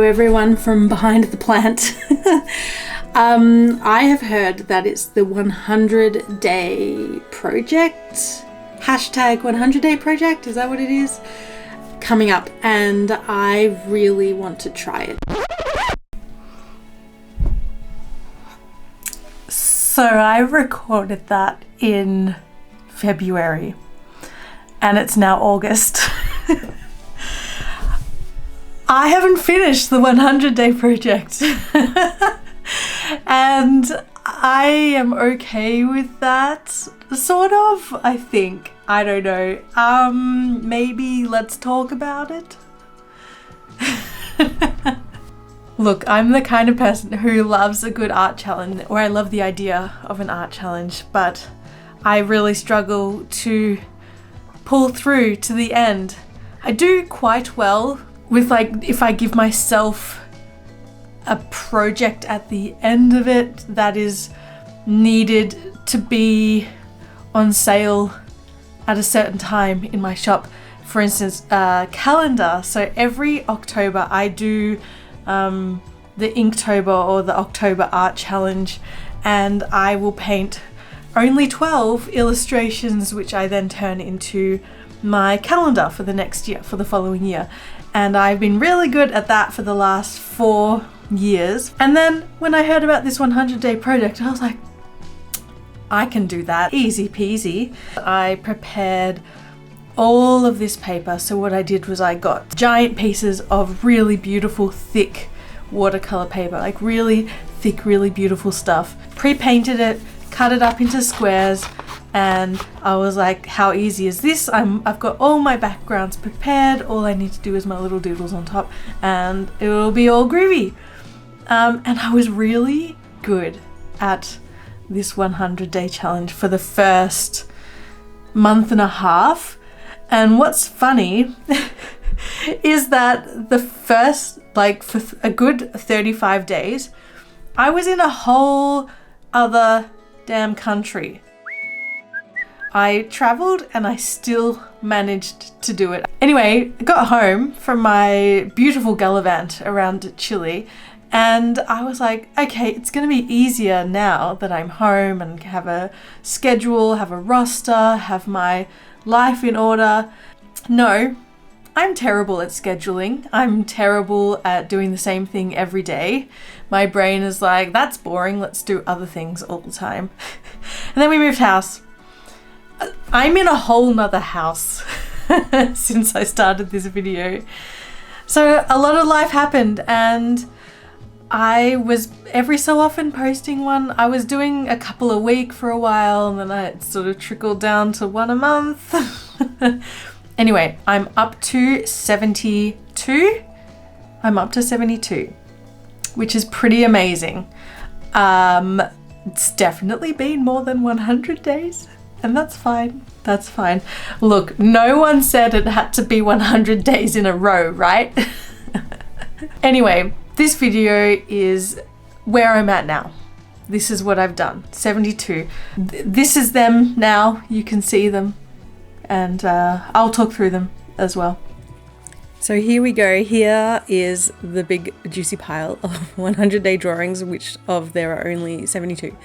everyone from behind the plant. I have heard that it's the 100-day project, hashtag 100-day project, is that what it is? Coming up, and I really want to try it. So I recorded that in February and it's now August. I haven't finished the 100-day project and I am okay with that, sort of, I think. I don't know. Maybe let's talk about it. Look, I'm the kind of person who loves a good art challenge, or I love the idea of an art challenge, but I really struggle to pull through to the end. I do quite well with, like, if I give myself a project at the end of it that is needed to be on sale at a certain time in my shop. For instance, a calendar. So every October I do the Inktober or the October Art Challenge, and I will paint only 12 illustrations, which I then turn into my calendar for the next year, for the following year. And I've been really good at that for the last 4 years. And then when I heard about this 100-day project, I was like, I can do that, easy peasy. I prepared all of this paper. So what I did was I got giant pieces of really beautiful, thick watercolor paper, like really thick, really beautiful stuff. Pre-painted it, cut it up into squares, and I was like, how easy is this? I've got all my backgrounds prepared. All I need to do is my little doodles on top and it will be all groovy. And I was really good at this 100-day challenge for the first month and a half. And what's funny is that the first, like, for a good 35 days, I was in a whole other damn country. I traveled and I still managed to do it. Anyway, I got home from my beautiful gallivant around Chile, and I was like, okay, it's gonna be easier now that I'm home and have a schedule, have a roster, have my life in order. No, I'm terrible at scheduling. I'm terrible at doing the same thing every day. My brain is like, that's boring, let's do other things all the time. And then we moved house. I'm in a whole nother house since I started this video. So a lot of life happened, and I was every so often posting one. I was doing a couple a week for a while, and then it sort of trickled down to one a month. Anyway, I'm up to 72. I'm up to 72, which is pretty amazing. It's definitely been more than 100 days, and that's fine. That's fine. Look, no one said it had to be 100 days in a row, right? Anyway, this video is where I'm at now. This is what I've done, 72. This is them now, you can see them, and I'll talk through them as well. So here we go. Here is the big juicy pile of 100-day drawings, which of there are only 72.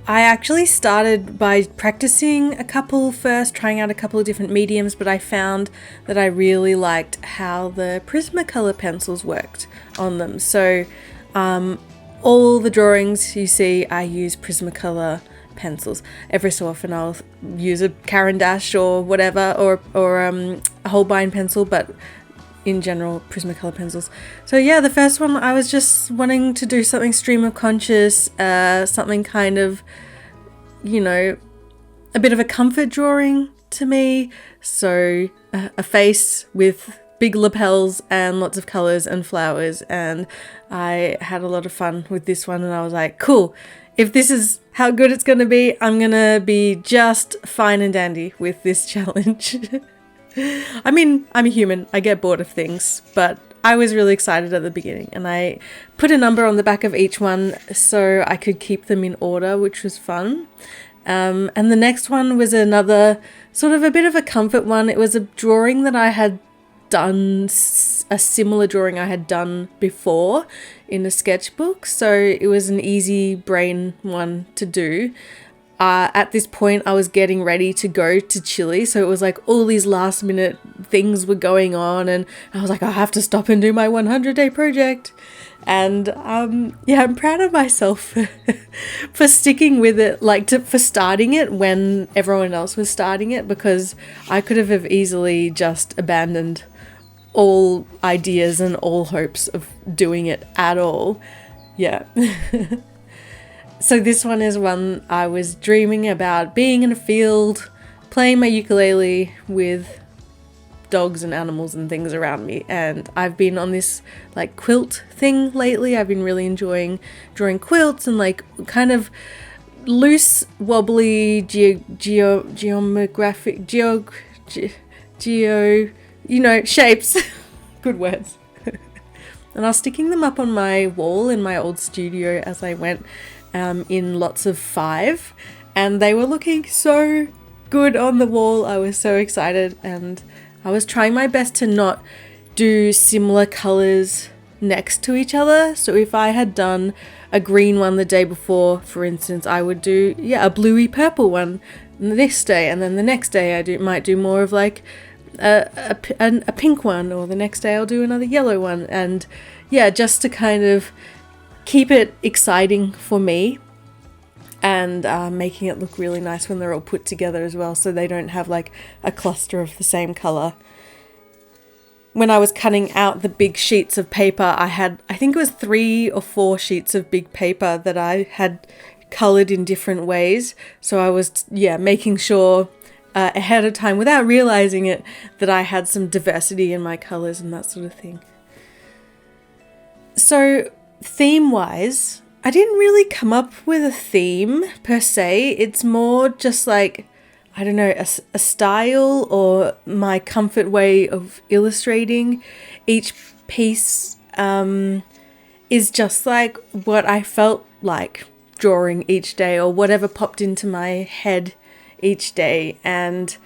I actually started by practicing a couple first, trying out a couple of different mediums, but I found that I really liked how the Prismacolor pencils worked on them. So all the drawings you see, I use Prismacolor pencils. Every so often I'll use a Caran d'Ache or whatever, or a Holbein pencil, but in general Prismacolor pencils. So yeah, the first one I was just wanting to do something stream of conscious, something kind of, you know, a bit of a comfort drawing to me. So a face with big lapels and lots of colors and flowers, and I had a lot of fun with this one, and I was like, cool, if this is how good it's gonna be, I'm gonna be just fine and dandy with this challenge. I mean, I'm a human, I get bored of things, but I was really excited at the beginning, and I put a number on the back of each one so I could keep them in order, which was fun. And the next one was another sort of a bit of a comfort one. It was a drawing that I had done a similar drawing I had done before in a sketchbook, so it was an easy brain one to do. At this point, I was getting ready to go to Chile, so it was like all these last minute things were going on, and I was like, I have to stop and do my 100-day project. And yeah, I'm proud of myself for sticking with it, like for starting it when everyone else was starting it, because I could have easily just abandoned all ideas and all hopes of doing it at all. Yeah. So this one is one I was dreaming about being in a field, playing my ukulele with dogs and animals and things around me, and I've been on this like quilt thing lately. I've been really enjoying drawing quilts and like kind of loose, wobbly, shapes. Good words. And I was sticking them up on my wall in my old studio as I went, in lots of 5, and they were looking so good on the wall. I was so excited, and I was trying my best to not do similar colors next to each other. So if I had done a green one the day before, for instance, I would do a bluey purple one this day, and then the next day I might do more of like a pink one, or the next day I'll do another yellow one, and yeah, just to kind of keep it exciting for me, and making it look really nice when they're all put together as well, so they don't have like a cluster of the same color. When I was cutting out the big sheets of paper, I think it was 3 or 4 sheets of big paper that I had colored in different ways, so I was making sure ahead of time, without realizing it, that I had some diversity in my colors and that sort of thing. So theme-wise, I didn't really come up with a theme per se. It's more just like, I don't know, a style or my comfort way of illustrating. Each piece is just like what I felt like drawing each day, or whatever popped into my head each day. And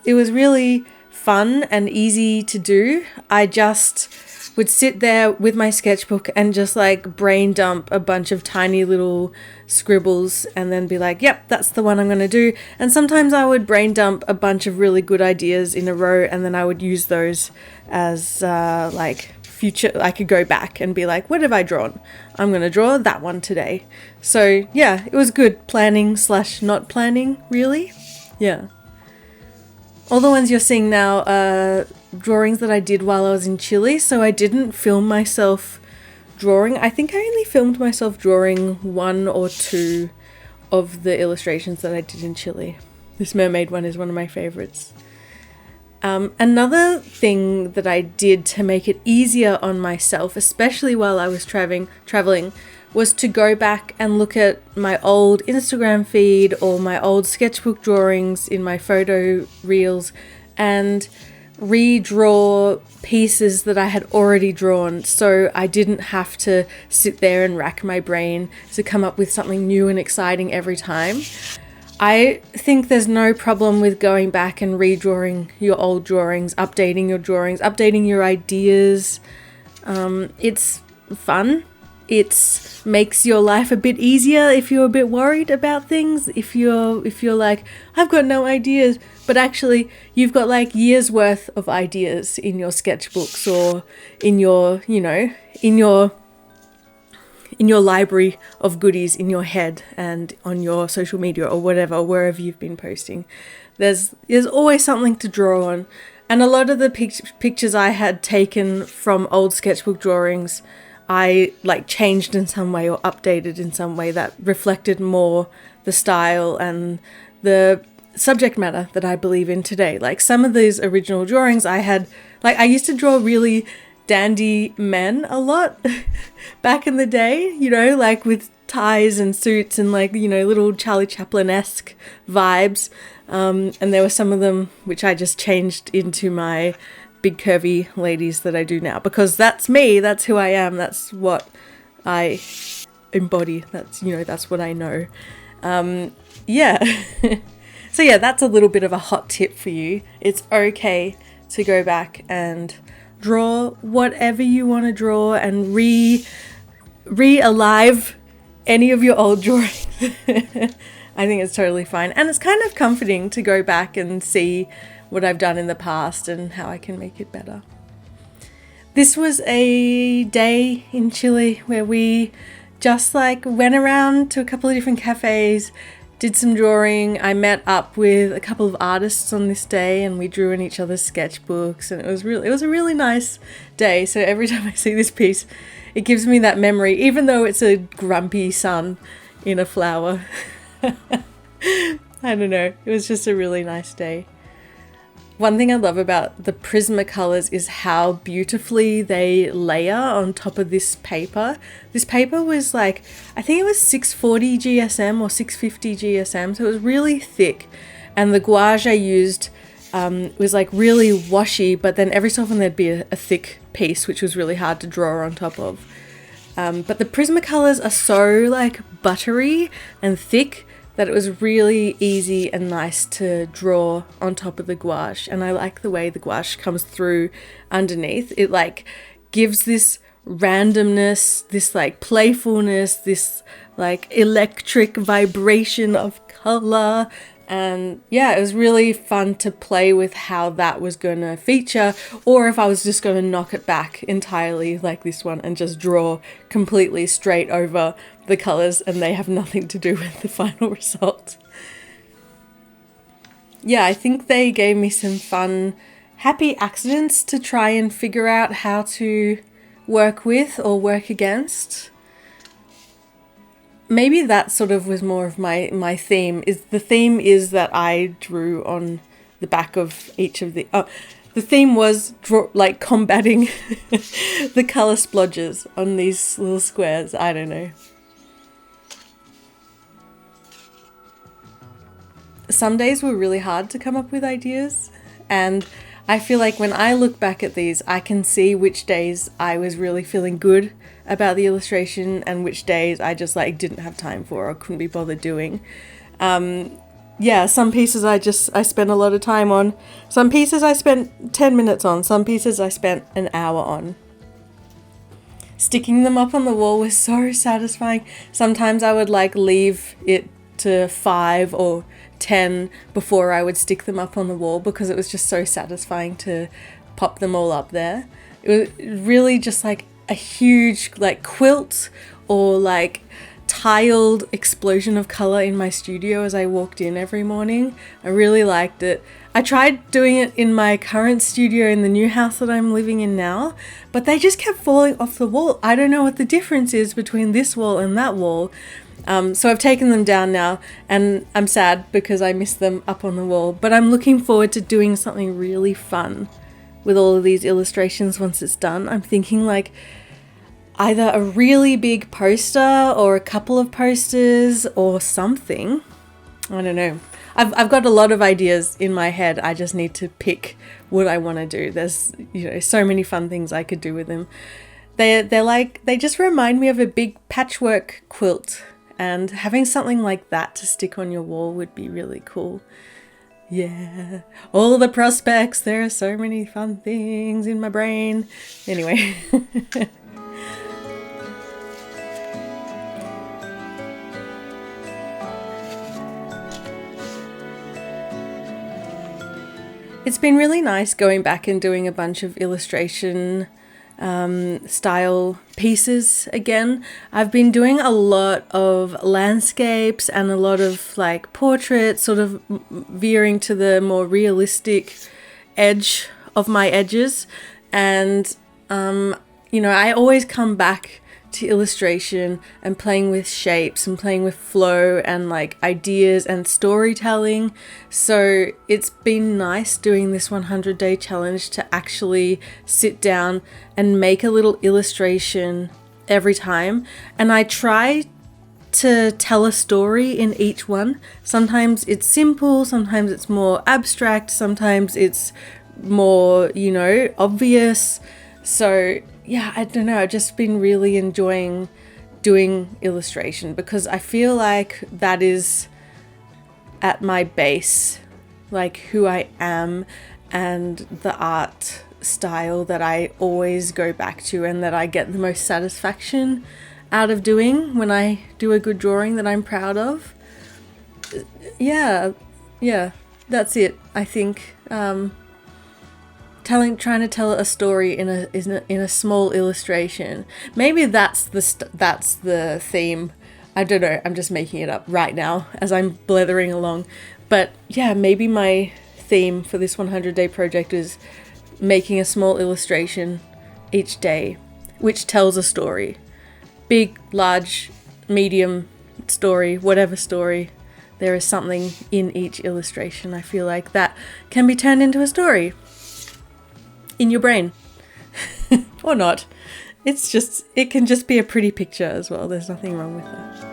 it was really fun and easy to do. I just would sit there with my sketchbook and just like brain dump a bunch of tiny little scribbles, and then be like, yep, that's the one I'm going to do. And sometimes I would brain dump a bunch of really good ideas in a row, and then I would use those as like future. I could go back and be like, what have I drawn? I'm going to draw that one today. So yeah, it was good planning / not planning, really. Yeah. All the ones you're seeing now are drawings that I did while I was in Chile, so I didn't film myself drawing. I think I only filmed myself drawing 1 or 2 of the illustrations that I did in Chile. This mermaid one is one of my favorites. Another thing that I did to make it easier on myself, especially while I was traveling, was to go back and look at my old Instagram feed or my old sketchbook drawings in my photo reels, and redraw pieces that I had already drawn, so I didn't have to sit there and rack my brain to come up with something new and exciting every time. I think there's no problem with going back and redrawing your old drawings, updating your ideas. It's fun. It makes your life a bit easier if you're a bit worried about things. If you're like, I've got no ideas, but actually you've got like years worth of ideas in your sketchbooks, or in your, in your library of goodies in your head and on your social media or whatever, wherever you've been posting. There's always something to draw on. And a lot of the pictures I had taken from old sketchbook drawings, I like changed in some way or updated in some way that reflected more the style and the subject matter that I believe in today. Like some of these original drawings I had, like I used to draw really dandy men a lot back in the day, like with ties and suits and like, little Charlie Chaplin-esque vibes. And there were some of them which I just changed into my big curvy ladies that I do now, because that's me, that's who I am, that's what I embody, that's what I know. Yeah. So yeah, that's a little bit of a hot tip for you. It's okay to go back and draw whatever you want to draw and re-alive any of your old drawings. I think it's totally fine. And it's kind of comforting to go back and see what I've done in the past and how I can make it better. This was a day in Chile where we just like went around to a couple of different cafes, did some drawing. I met up with a couple of artists on this day and we drew in each other's sketchbooks, and it was a really nice day. So every time I see this piece, it gives me that memory, even though it's a grumpy sun in a flower. I don't know, it was just a really nice day. One thing I love about the Prismacolors is how beautifully they layer on top of this paper. This paper was like, I think it was 640 GSM or 650 GSM, so it was really thick. And the gouache I used was like really washy, but then every so often there'd be a thick piece, which was really hard to draw on top of. But the Prismacolors are so like buttery and thick that it was really easy and nice to draw on top of the gouache. And I like the way the gouache comes through underneath. It like gives this randomness, this like playfulness, this like electric vibration of color. And yeah, it was really fun to play with how that was going to feature, or if I was just going to knock it back entirely like this one and just draw completely straight over the colors and they have nothing to do with the final result. Yeah, I think they gave me some fun, happy accidents to try and figure out how to work with or work against. Maybe that sort of was more of my theme. The theme is that I drew on the back of each of the theme was combating the color splodges on these little squares. I don't know. Some days were really hard to come up with ideas, and I feel like when I look back at these, I can see which days I was really feeling good about the illustration and which days I just like didn't have time for or couldn't be bothered doing. Yeah, some pieces I spent a lot of time on. Some pieces I spent 10 minutes on. Some pieces I spent an hour on. Sticking them up on the wall was so satisfying. Sometimes I would like leave it to 5 or 10 before I would stick them up on the wall because it was just so satisfying to pop them all up there. It was really just like a huge like quilt or like tiled explosion of color in my studio as I walked in every morning. I really liked it. I tried doing it in my current studio in the new house that I'm living in now, but they just kept falling off the wall. I don't know what the difference is between this wall and that wall. So I've taken them down now and I'm sad because I miss them up on the wall, but I'm looking forward to doing something really fun with all of these illustrations once it's done. I'm thinking like either a really big poster or a couple of posters or something. I don't know. I've got a lot of ideas in my head. I just need to pick what I want to do. There's, so many fun things I could do with them. They just remind me of a big patchwork quilt. And having something like that to stick on your wall would be really cool. Yeah, all the prospects. There are so many fun things in my brain. Anyway. It's been really nice going back and doing a bunch of illustration style pieces again. I've been doing a lot of landscapes and a lot of like portraits, sort of veering to the more realistic edge of my edges. And I always come back to illustration and playing with shapes and playing with flow and like ideas and storytelling. So it's been nice doing this 100-day challenge to actually sit down and make a little illustration every time. And I try to tell a story in each one. Sometimes it's simple, sometimes it's more abstract, sometimes it's more, obvious. So yeah, I don't know, I've just been really enjoying doing illustration because I feel like that is at my base like who I am and the art style that I always go back to and that I get the most satisfaction out of doing when I do a good drawing that I'm proud of. Yeah, that's it. I think trying to tell a story in a small illustration. Maybe that's the theme. I don't know. I'm just making it up right now as I'm blethering along. But yeah, maybe my theme for this 100-day project is making a small illustration each day, which tells a story. Big, large, medium story, whatever story. There is something in each illustration, I feel like, that can be turned into a story. In your brain. Or not. It can just be a pretty picture as well. There's nothing wrong with that.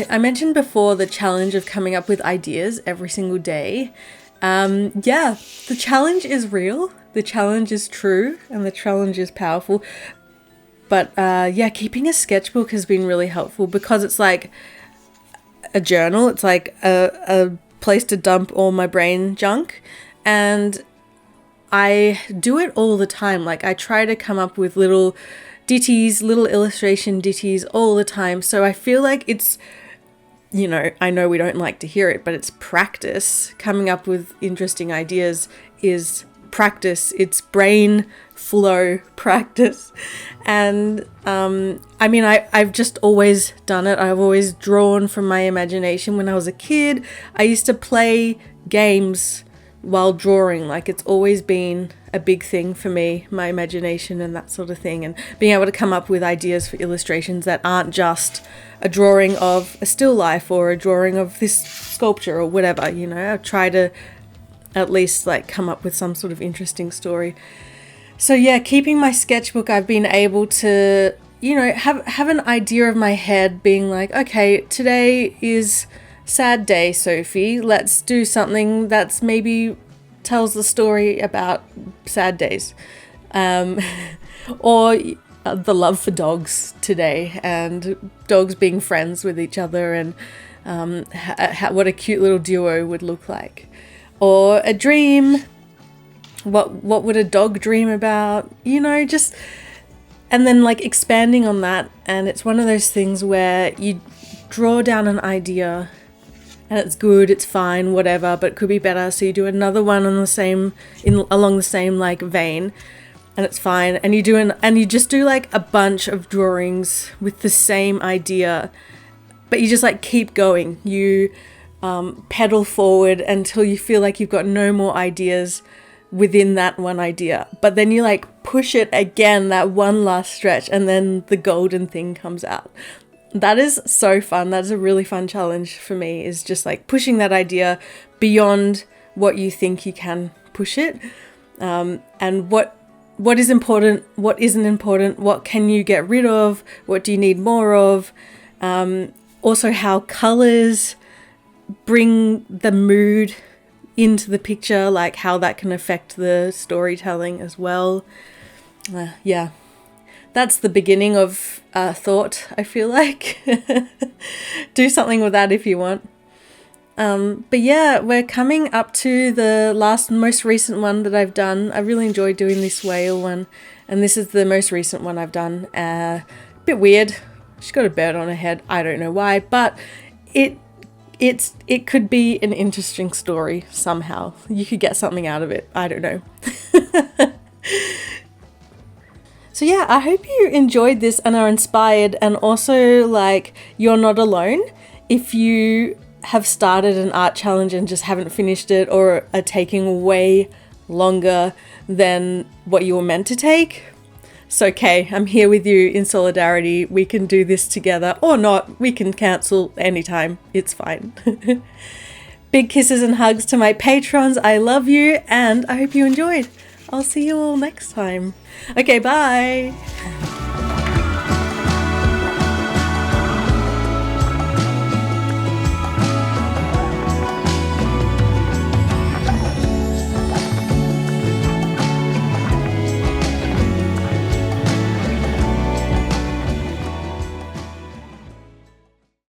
I mentioned before the challenge of coming up with ideas every single day. Yeah, the challenge is real, the challenge is true, and the challenge is powerful. But yeah, keeping a sketchbook has been really helpful because it's like a journal. It's like a place to dump all my brain junk. And I do it all the time. Like I try to come up with little ditties, little illustration ditties all the time. So I feel like it's, you know, I know we don't like to hear it, but it's practice. Coming up with interesting ideas is practice. It's brain flow practice. And I mean, I've just always done it. I've always drawn from my imagination. When I was a kid, I used to play games while drawing. Like it's always been a big thing for me, my imagination and that sort of thing, and being able to come up with ideas for illustrations that aren't just a drawing of a still life or a drawing of this sculpture or whatever, you know. I try to at least like come up with some sort of interesting story. So yeah, keeping my sketchbook, I've been able to, you know, have an idea of my head being like, okay, today is sad day, Sophie. Let's do something that's maybe tells the story about sad days. Or the love for dogs today and dogs being friends with each other and what a cute little duo would look like. Or a dream. What would a dog dream about? You know, just, and then like expanding on that. And it's one of those things where you draw down an idea and it's good, it's fine, whatever, but it could be better. So you do another one on the same, along the same like vein, and it's fine. And you just do like a bunch of drawings with the same idea, but you just like keep going. You pedal forward until you feel like you've got no more ideas within that one idea. But then you like push it again, that one last stretch, and then the golden thing comes out. That is so fun. That's a really fun challenge for me, is just like pushing that idea beyond what you think you can push it. And what is important, what isn't important, what can you get rid of, what do you need more of. Also how colors bring the mood into the picture, like how that can affect the storytelling as well. Yeah. That's the beginning of thought, I feel like. Do something with that if you want. But yeah, we're coming up to the most recent one that I've done. I really enjoyed doing this whale one, and this is the most recent one I've done. A bit weird. She's got a bird on her head. I don't know why, but it could be an interesting story somehow. You could get something out of it. I don't know. So yeah, I hope you enjoyed this and are inspired, and also like you're not alone if you have started an art challenge and just haven't finished it, or are taking way longer than what you were meant to take. It's okay, I'm here with you in solidarity. We can do this together, or not. We can cancel anytime. It's fine. Big kisses and hugs to my patrons. I love you, and I hope you enjoyed. I'll see you all next time. Okay, bye.